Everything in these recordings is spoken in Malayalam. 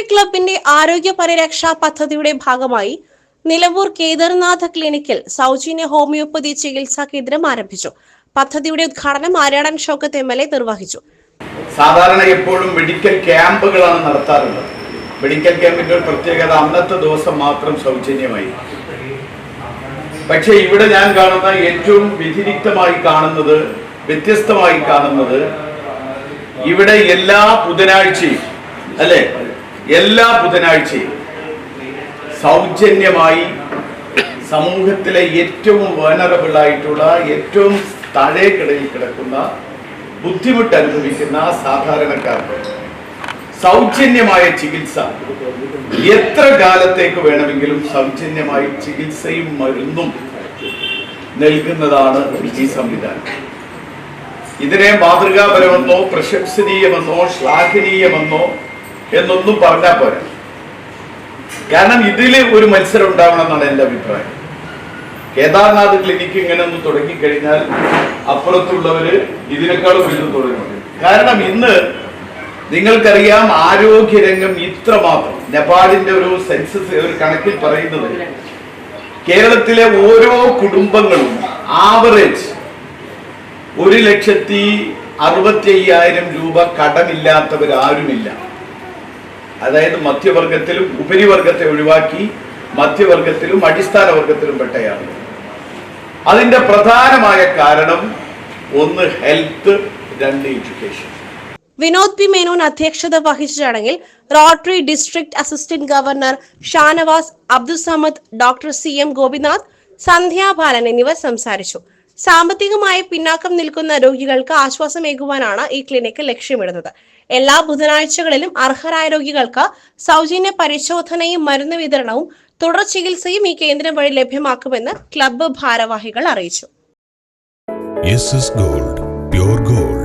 ക്ലബിന്റെ ആരോഗ്യ പരിരക്ഷാ പദ്ധതിയുടെ ഭാഗമായി നിലമ്പൂർ കേദാർനാഥ് ക്ലിനിക്കിൽ സൗജന്യ ഹോമിയോപ്പതി ചികിത്സാ കേന്ദ്രം ആരംഭിച്ചു. പദ്ധതിയുടെ ഉദ്ഘാടനം ആര്യാടൻ ഷൗക്കത്ത് MLA നിർവഹിച്ചു. സാധാരണ എപ്പോഴും മെഡിക്കൽ ക്യാമ്പുകളാണ് നടത്താറുള്ളത്. മെഡിക്കൽ ക്യാമ്പിന്റെ ഒരു പ്രത്യേകത അന്നത്തെ ദിവസം മാത്രം സൗജന്യമായി. പക്ഷേ ഇവിടെ ഞാൻ കാണുന്ന ഏറ്റവും വ്യതിരിക്തമായി കാണുന്നത്, വ്യത്യസ്തമായി കാണുന്നത്, ഇവിടെ എല്ലാ ബുധനാഴ്ചയും എല്ലാ ബുധനാഴ്ചയും സൗജന്യമായി സമൂഹത്തിലെ ഏറ്റവും വൾനറബിൾ ആയിട്ടുള്ള, ഏറ്റവും താഴേക്കിടയിൽ കിടക്കുന്ന, ബുദ്ധിമുട്ട് അനുഭവിക്കുന്ന സാധാരണക്കാർക്ക് സൗജന്യമായ ചികിത്സ, എത്ര കാലത്തേക്ക് വേണമെങ്കിലും സൗജന്യമായി ചികിത്സയും മരുന്നും നൽകുന്നതാണ് ഈ സംവിധാനം. ഇതിനെ മാതൃകാപരമെന്നോ പ്രശംസനീയമെന്നോ ശ്ലാഘനീയമെന്നോ എന്നൊന്നും പറഞ്ഞാൽ പോരാ. കാരണം ഇതിൽ ഒരു മത്സരം ഉണ്ടാവണമെന്നാണ് എൻ്റെ അഭിപ്രായം. കേദാർനാഥ് ക്ലിനിക്ക് ഇങ്ങനെ ഒന്ന് തുടങ്ങിക്കഴിഞ്ഞാൽ അപ്പുറത്തുള്ളവര് ഇതിനേക്കാളും വലുത് തുടങ്ങും. കാരണം ഇന്ന് നിങ്ങൾക്കറിയാം, ആരോഗ്യരംഗം ഇത്രമാത്രം, നേപ്പാളിന്റെ ഒരു സെൻസസ് ഒരു കണക്കിൽ പറയുന്നത് കേരളത്തിലെ ഓരോ കുടുംബങ്ങളും ആവറേജ് 1,65,000 രൂപ കടമില്ലാത്തവരാരുമില്ല. അതായത് മധ്യവർഗത്തിലും ഉപരിവർഗത്തെ ഒഴിവാക്കി മധ്യവർഗത്തിലും അടിസ്ഥാന വർഗത്തിലും പെട്ടയാണ്. അതിന്റെ പ്രധാനമായ കാരണം ഒന്ന് ഹെൽത്ത്, രണ്ട് എഡ്യൂക്കേഷൻ. വിനോദ് പി മേനോൻ അധ്യക്ഷത വഹിച്ച ചടങ്ങിൽ rotary district assistant governor Shanavas, Abdul Samad, doctor CM Gopinath, Sandhya Balan എന്നിവർ സംസാരിച്ചു. സാമ്പത്തികമായി പിന്നാക്കം നിൽക്കുന്ന രോഗികൾക്ക് ആശ്വാസമേകുവാനാണ് ഈ ക്ലിനിക്ക് ലക്ഷ്യമിടുന്നത്. എല്ലാ ബുധനാഴ്ചകളിലും അർഹരായ രോഗികൾക്ക് സൗജന്യ പരിശോധനയും മരുന്ന് വിതരണവും തുടർ ചികിത്സയും ഈ കേന്ദ്രം വഴി ലഭ്യമാക്കുമെന്ന് ക്ലബ്ബ് ഭാരവാഹികൾ അറിയിച്ചു. Gold, pure gold.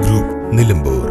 Group Nilambur.